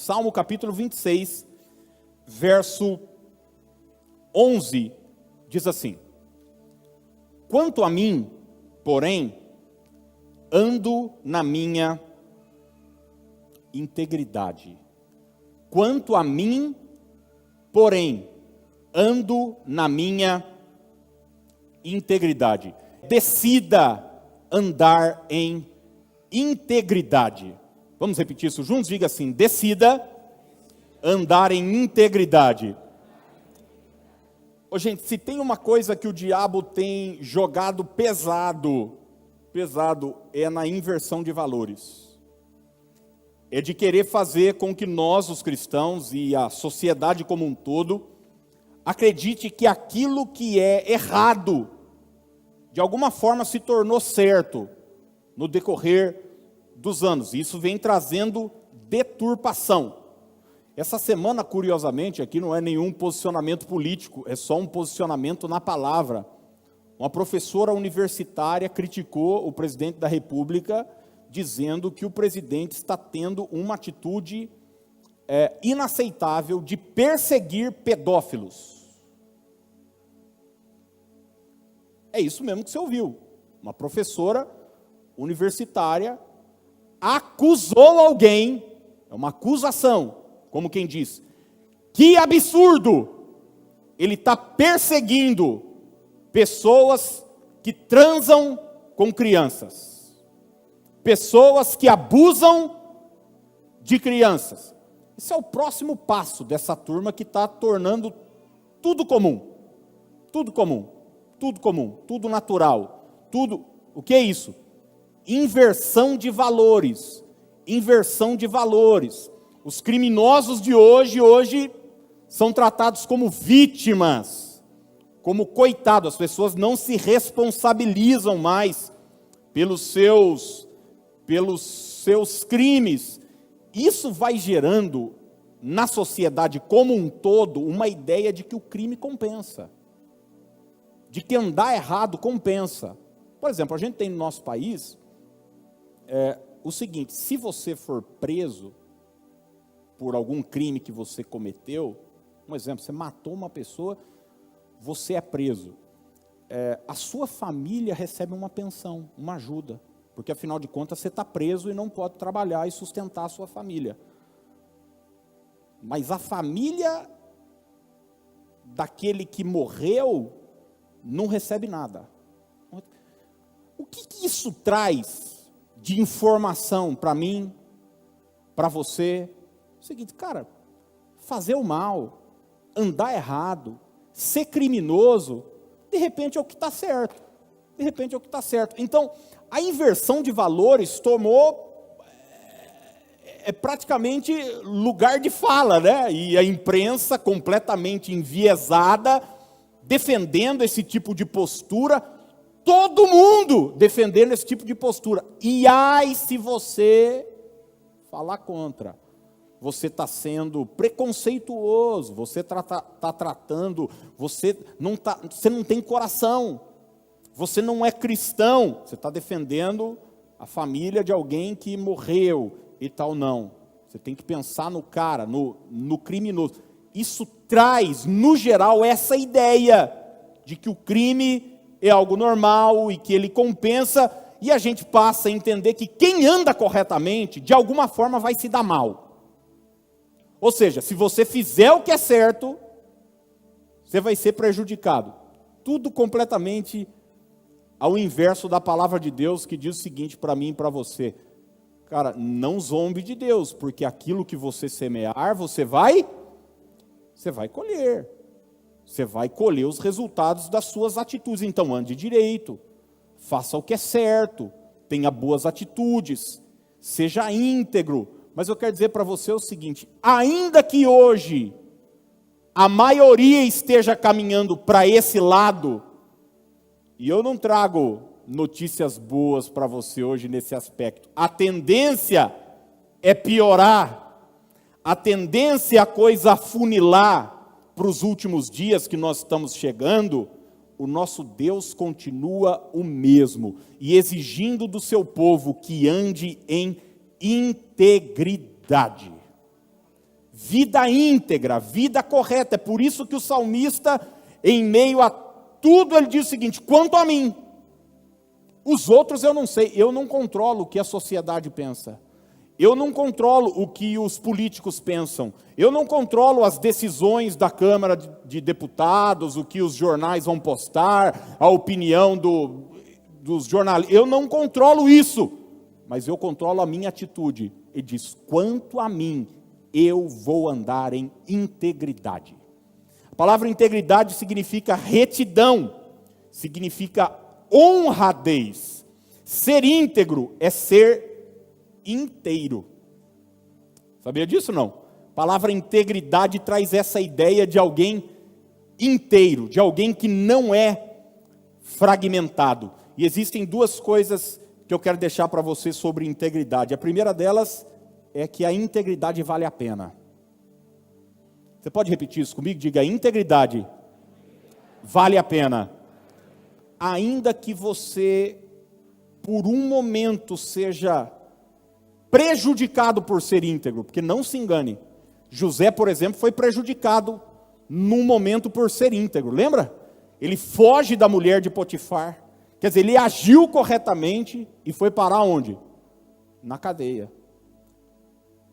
Salmo capítulo 26, verso 11, diz assim: quanto a mim, porém, ando na minha integridade. Quanto a mim, porém, ando na minha integridade. Decida andar em integridade. Vamos repetir isso juntos? Diga assim: decida andar em integridade. Ô, gente, se tem uma coisa que o diabo tem jogado pesado, é na inversão de valores. É de querer fazer com que nós, os cristãos, e a sociedade como um todo, acredite que aquilo que é errado, de alguma forma se tornou certo no decorrer dos anos. Isso vem trazendo deturpação. Essa semana, curiosamente, aqui não é nenhum posicionamento político, é só um posicionamento na palavra. Uma professora universitária criticou o presidente da República, dizendo que o presidente está tendo uma atitude inaceitável de perseguir pedófilos. É isso mesmo que você ouviu. Uma professora universitária acusou alguém, é uma acusação, como quem diz, que absurdo, ele está perseguindo pessoas que transam com crianças, pessoas que abusam de crianças. Esse é o próximo passo dessa turma que está tornando tudo comum, tudo natural, tudo. O que é isso? Inversão de valores. Os criminosos de hoje são tratados como vítimas, como coitados. As pessoas não se responsabilizam mais pelos seus crimes. Isso vai gerando na sociedade como um todo uma ideia de que o crime compensa, de que andar errado compensa. Por exemplo, a gente tem no nosso país o seguinte: se você for preso por algum crime que você cometeu, um exemplo, você matou uma pessoa, você é preso. A sua família recebe uma pensão, uma ajuda, porque afinal de contas você está preso e não pode trabalhar e sustentar a sua família. Mas a família daquele que morreu não recebe nada. O que isso traz de informação para mim, para você? É o seguinte, cara, fazer o mal, andar errado, ser criminoso, de repente é o que está certo. Então, a inversão de valores tomou praticamente lugar de fala, né? E a imprensa completamente enviesada, defendendo esse tipo de postura, todo mundo defendendo esse tipo de postura. E ai, se você falar contra, você está sendo preconceituoso, você está tratando, você não tem coração, você não é cristão, você está defendendo a família de alguém que morreu e tal. Não, você tem que pensar no cara, no criminoso. Isso traz, no geral, essa ideia de que o crime é algo normal e que ele compensa, e a gente passa a entender que quem anda corretamente, de alguma forma vai se dar mal. Ou seja, se você fizer o que é certo, você vai ser prejudicado. Tudo completamente ao inverso da palavra de Deus, que diz o seguinte para mim e para você: cara, não zombe de Deus, porque aquilo que você semear, você vai colher. Você vai colher os resultados das suas atitudes. Então, ande direito, faça o que é certo, tenha boas atitudes, seja íntegro. Mas eu quero dizer para você o seguinte: ainda que hoje a maioria esteja caminhando para esse lado, e eu não trago notícias boas para você hoje nesse aspecto, a tendência é piorar, a tendência é a coisa afunilar para os últimos dias que nós estamos chegando. O nosso Deus continua o mesmo, e exigindo do seu povo que ande em integridade. vida íntegra, vida correta. É por isso que o salmista, em meio a tudo, ele diz o seguinte: quanto a mim, os outros eu não sei, eu não controlo o que a sociedade pensa. Eu não controlo o que os políticos pensam. Eu não controlo as decisões da Câmara de Deputados, o que os jornais vão postar, a opinião dos jornalistas. Eu não controlo isso, mas eu controlo a minha atitude. Ele diz: quanto a mim, eu vou andar em integridade. A palavra integridade significa retidão, significa honradez. Ser íntegro é ser inteiro. Sabia disso não? A palavra integridade traz essa ideia de alguém inteiro, de alguém que não é fragmentado. E existem duas coisas que eu quero deixar para você sobre integridade. A primeira delas é que a integridade vale a pena. Você pode repetir isso comigo? Diga: integridade vale a pena. Ainda que você, por um momento, seja prejudicado por ser íntegro, porque não se engane, José, por exemplo, foi prejudicado num momento por ser íntegro, lembra? Ele foge da mulher de Potifar, quer dizer, ele agiu corretamente e foi parar onde? Na cadeia.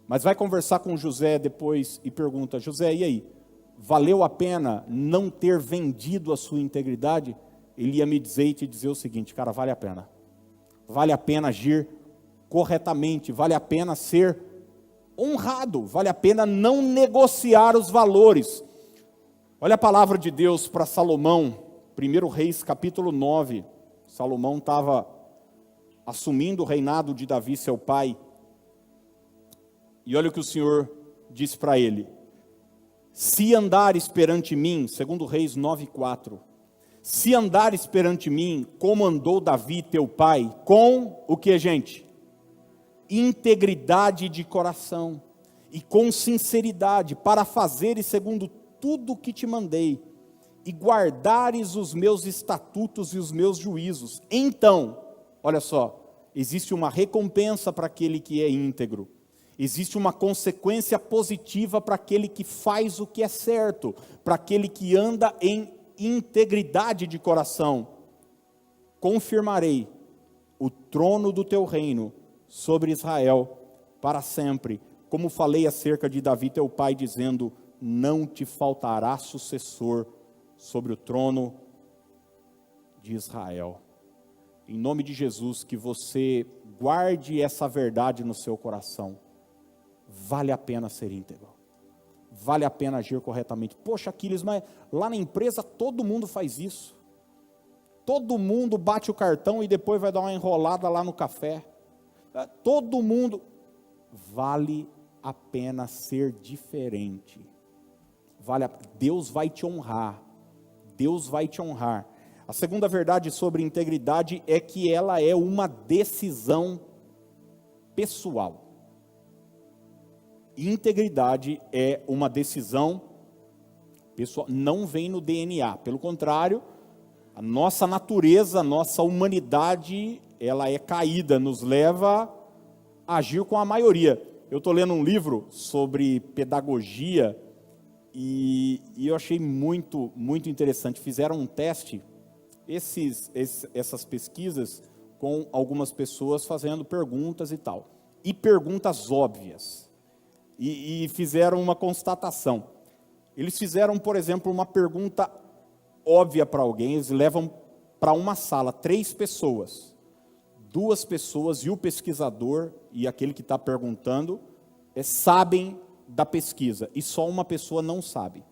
Mas vai conversar com José depois e pergunta: José, e aí? Valeu a pena não ter vendido a sua integridade? Ele ia me dizer e te dizer o seguinte: cara, vale a pena. Vale a pena agir corretamente, vale a pena ser honrado, vale a pena não negociar os valores. Olha a palavra de Deus para Salomão, 1 Reis capítulo 9. Salomão estava assumindo o reinado de Davi, seu pai. E olha o que o Senhor disse para ele: se andares perante mim, segundo Reis 9:4, se andares perante mim, como andou Davi teu pai, com o que, gente? Integridade de coração, e com sinceridade, para fazeres segundo tudo o que te mandei, e guardares os meus estatutos e os meus juízos, então, olha só, existe uma recompensa para aquele que é íntegro. Existe uma consequência positiva para aquele que faz o que é certo, para aquele que anda em integridade de coração. Confirmarei o trono do teu reino sobre Israel para sempre, como falei acerca de Davi teu pai, dizendo: não te faltará sucessor sobre o trono de Israel. Em nome de Jesus, que você guarde essa verdade no seu coração. Vale a pena ser íntegro. Vale a pena agir corretamente. Poxa, Aquiles, mas lá na empresa todo mundo faz isso. Todo mundo bate o cartão e depois vai dar uma enrolada lá no café. Todo mundo. Vale a pena ser diferente. Deus vai te honrar. Deus vai te honrar. A segunda verdade sobre integridade é que ela é uma decisão pessoal. Integridade é uma decisão pessoal, não vem no DNA. Pelo contrário, a nossa natureza, a nossa humanidade, ela é caída, nos leva a agir com a maioria. Eu estou lendo um livro sobre pedagogia e eu achei muito, muito interessante. Fizeram um teste, essas pesquisas, com algumas pessoas fazendo perguntas e tal. E perguntas óbvias. E fizeram uma constatação. Eles fizeram, por exemplo, uma pergunta óbvia para alguém. Eles levam para uma sala 3 pessoas. 2 pessoas e o pesquisador e aquele que está perguntando sabem da pesquisa. E só uma pessoa não sabe.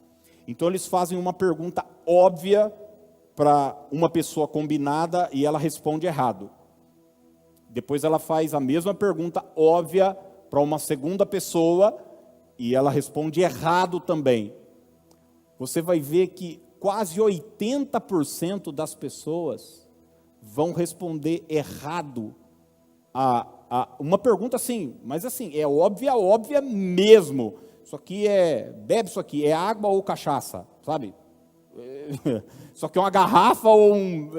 Então eles fazem uma pergunta óbvia para uma pessoa combinada e ela responde errado. Depois ela faz a mesma pergunta óbvia para uma segunda pessoa e ela responde errado também. Você vai ver que quase 80% das pessoas vão responder errado a uma pergunta assim, mas assim, é óbvia mesmo. Isso aqui bebe isso aqui, é água ou cachaça, sabe? Isso aqui é uma garrafa ou um...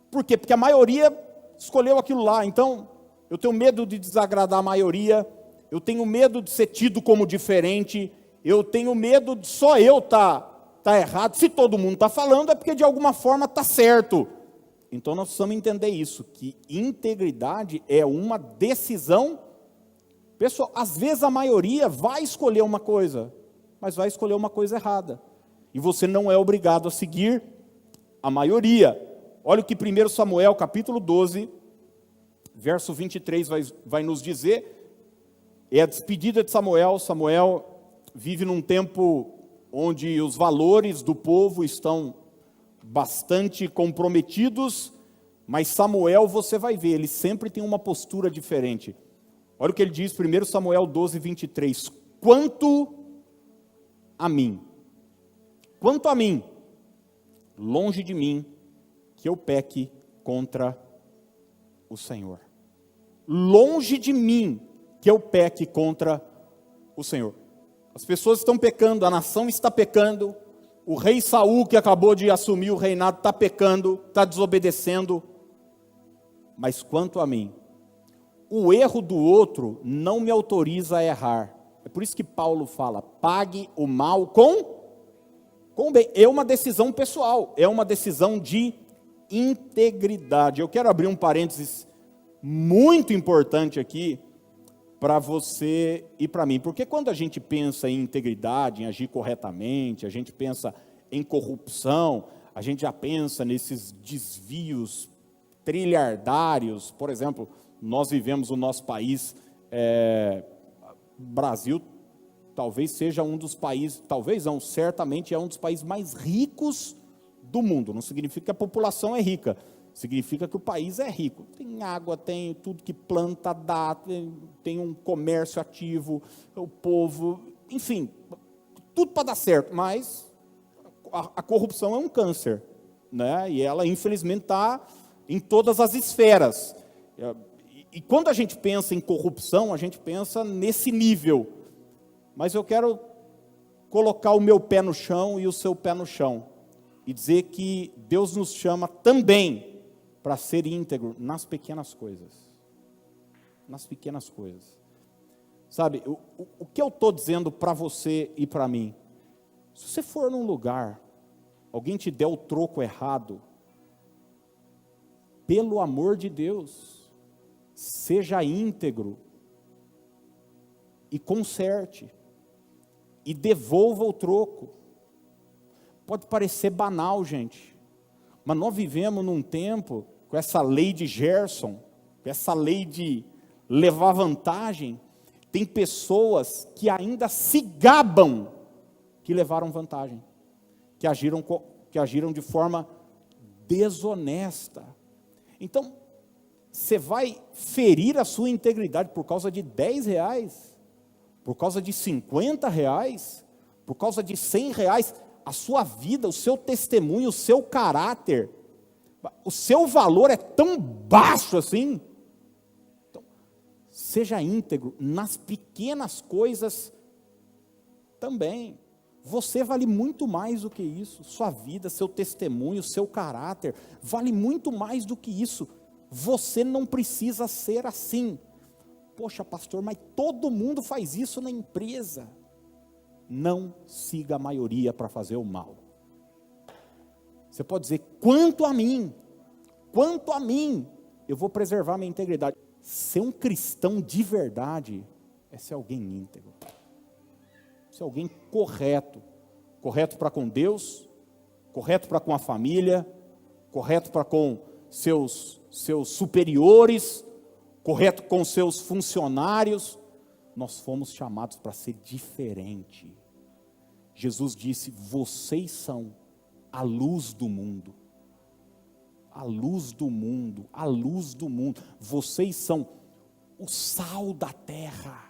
Por quê? Porque a maioria escolheu aquilo lá, então... Eu tenho medo de desagradar a maioria, eu tenho medo de ser tido como diferente, eu tenho medo de só eu tá errado. Se todo mundo está falando, é porque de alguma forma está certo. Então nós precisamos entender isso, que integridade é uma decisão pessoal. Às vezes a maioria vai escolher uma coisa, mas vai escolher uma coisa errada. E você não é obrigado a seguir a maioria. Olha o que 1 Samuel, capítulo 12, verso 23 vai nos dizer. É a despedida de Samuel. Samuel vive num tempo onde os valores do povo estão bastante comprometidos, mas Samuel, você vai ver, ele sempre tem uma postura diferente. Olha o que ele diz, 1 Samuel 12, 23. Quanto a mim, longe de mim, que eu peque contra o Senhor. Longe de mim, que eu peque contra o Senhor. As pessoas estão pecando, a nação está pecando, o rei Saul, que acabou de assumir o reinado, está pecando, está desobedecendo. Mas quanto a mim, o erro do outro não me autoriza a errar. É por isso que Paulo fala, pague o mal com o bem. É uma decisão pessoal, é uma decisão de integridade. Eu quero abrir um parênteses muito importante aqui, para você e para mim, porque quando a gente pensa em integridade, em agir corretamente, a gente pensa em corrupção, a gente já pensa nesses desvios trilhardários. Por exemplo, nós vivemos o nosso país, Brasil, talvez seja um dos países, talvez não, certamente é um dos países mais ricos do mundo. Não significa que a população é rica, significa que o país é rico. Tem água, tem tudo que planta dá, tem um comércio ativo, o povo, enfim, tudo para dar certo, mas a corrupção é um câncer, né? E ela infelizmente está em todas as esferas. E quando a gente pensa em corrupção, a gente pensa nesse nível. Mas eu quero colocar o meu pé no chão e o seu pé no chão, e dizer que Deus nos chama também para ser íntegro nas pequenas coisas. Nas pequenas coisas. Sabe, o que eu estou dizendo para você e para mim? Se você for num lugar, alguém te der o troco errado, pelo amor de Deus, seja íntegro e conserte e devolva o troco. Pode parecer banal, gente, mas nós vivemos num tempo com essa lei de Gerson, com essa lei de levar vantagem. Tem pessoas que ainda se gabam que levaram vantagem, que agiram de forma desonesta. Então, você vai ferir a sua integridade por causa de R$10, por causa de R$50, por causa de R$100, a sua vida, o seu testemunho, o seu caráter, o seu valor é tão baixo assim. Então, seja íntegro nas pequenas coisas também. Você vale muito mais do que isso. Sua vida, seu testemunho, seu caráter, vale muito mais do que isso. Você não precisa ser assim. Poxa, pastor, mas todo mundo faz isso na empresa. Não siga a maioria para fazer o mal. Você pode dizer, quanto a mim, eu vou preservar minha integridade. Ser um cristão de verdade é ser alguém íntegro. Ser alguém correto. Correto para com Deus, correto para com a família, correto para com seus superiores, correto com seus funcionários. Nós fomos chamados para ser diferente. Jesus disse, vocês são a luz do mundo. A luz do mundo, a luz do mundo. Vocês são o sal da terra.